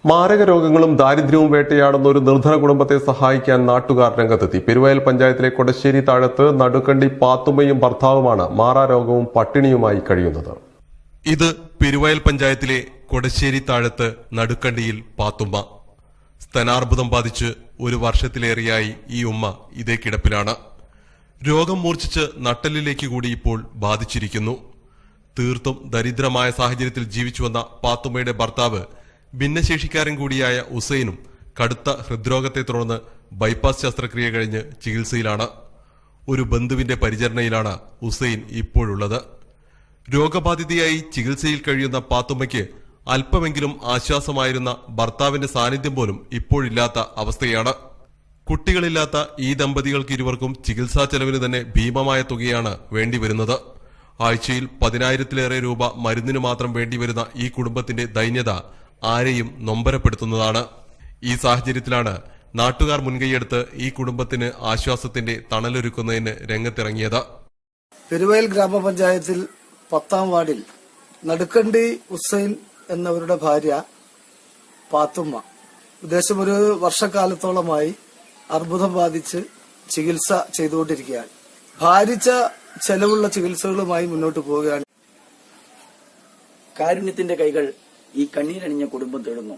മാരക രോഗങ്ങളും ദാരിദ്ര്യവും വേട്ടയാടുന്ന ഒരു നിർധന കുടുംബത്തെ സഹായിക്കാൻ നാട്ടുകാർ രംഗത്തെത്തി. പെരുവയൽ പഞ്ചായത്തിലെ കൊടശ്ശേരി താഴത്ത് നടുക്കണ്ടി പാത്തുമ്മയും ഭർത്താവുമാണ് മാറാരോഗവും പട്ടിണിയുമായി കഴിയുന്നത്. ഇത് പെരുവയൽ പഞ്ചായത്തിലെ കൊടശ്ശേരി താഴത്ത് നടുക്കണ്ടിയിൽ പാത്തുമ്മ. സ്തനാർബുദം ബാധിച്ച് ഒരു വർഷത്തിലേറെയായി ഈ ഉമ്മ ഇതേ കിടപ്പിലാണ്. രോഗം മൂർച്ഛിച്ച് നട്ടെല്ലിലേക്ക് കൂടി ഇപ്പോൾ ബാധിച്ചിരിക്കുന്നു. തീർത്തും ദരിദ്രമായ സാഹചര്യത്തിൽ ജീവിച്ചു വന്ന പാത്തുമ്മയുടെ ഭർത്താവ് ഭിന്നശേഷിക്കാരൻ കൂടിയായ ഉസൈനും കടുത്ത ഹൃദ്രോഗത്തെ തുടർന്ന് ബൈപ്പാസ് ശസ്ത്രക്രിയ കഴിഞ്ഞ് ചികിത്സയിലാണ്. ഒരു ബന്ധുവിന്റെ പരിചരണയിലാണ് ഉസൈൻ ഇപ്പോഴുള്ളത്. രോഗബാധിതയായി ചികിത്സയിൽ കഴിയുന്ന പാത്തുമ്മയ്ക്ക് അല്പമെങ്കിലും ആശ്വാസമായിരുന്ന ഭർത്താവിന്റെ സാന്നിധ്യം പോലും ഇപ്പോഴില്ലാത്ത അവസ്ഥയാണ്. കുട്ടികളില്ലാത്ത ഈ ദമ്പതികൾക്ക് ഇരുവർക്കും ചികിത്സാ ചെലവിന് തന്നെ ഭീമമായ തുകയാണ് വേണ്ടിവരുന്നത്. ആഴ്ചയിൽ 10,000-ലേറെ രൂപ മരുന്നിന് മാത്രം വേണ്ടിവരുന്ന ഈ കുടുംബത്തിന്റെ ദൈന്യത ആരെയും നൊമ്പരപ്പെടുത്തുന്നതാണ്. ഈ സാഹചര്യത്തിലാണ് നാട്ടുകാർ മുൻകൈയെടുത്ത് ഈ കുടുംബത്തിന് ആശ്വാസത്തിന്റെ തണലൊരുക്കുന്നതിന് രംഗത്തിറങ്ങിയത്. പെരുവയൽ ഗ്രാമപഞ്ചായത്തിൽ 10-ാം വാർഡിൽ നടുക്കണ്ടി ഉസൈൻ എന്നവരുടെ ഭാര്യ പാത്തുമ്മ ഉദ്ദേശം ഒരു വർഷക്കാലത്തോളമായി അർബുദം ബാധിച്ച് ചികിത്സ ചെയ്തുകൊണ്ടിരിക്കുകയാണ്. ഭാരിച്ച ചെലവുള്ള ചികിത്സകളുമായി മുന്നോട്ട് പോവുകയാണ്. കാരുണ്യത്തിന്റെ കൈകൾ ഈ കണ്ണീരണിഞ്ഞ കുടുംബം തേടുന്നു.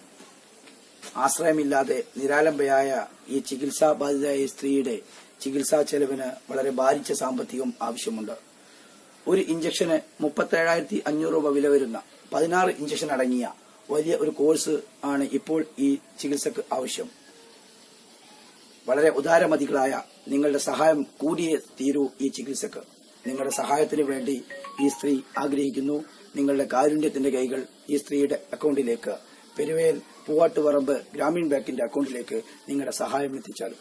ആശ്രയമില്ലാതെ നിരാലംബയായ ഈ ചികിത്സാ ബാധിതയായ സ്ത്രീയുടെ ചികിത്സാ ചെലവിന് വളരെ ഭാരിച്ച സാമ്പത്തികം ആവശ്യമുണ്ട്. ഒരു ഇഞ്ചക്ഷന് 37,500 രൂപ വില വരുന്ന 16 ഇഞ്ചക്ഷൻ അടങ്ങിയ വലിയ ഒരു കോഴ്സ് ആണ് ഇപ്പോൾ ഈ ചികിത്സക്ക് ആവശ്യം. വളരെ ഉദാരമതികളായ നിങ്ങളുടെ സഹായം കൂടിയേ തീരൂ ഈ ചികിത്സക്ക്. നിങ്ങളുടെ സഹായത്തിന് വേണ്ടി ഈ സ്ത്രീ ആഗ്രഹിക്കുന്നു. നിങ്ങളുടെ കാരുണ്യത്തിന്റെ കൈകൾ ഈ സ്ത്രീയുടെ അക്കൗണ്ടിലേക്ക്, പെരുവയൽ പൂവാട്ടുപറമ്പ് ഗ്രാമീൺ ബാങ്കിന്റെ അക്കൗണ്ടിലേക്ക് നിങ്ങളുടെ സഹായം എത്തിച്ചാലും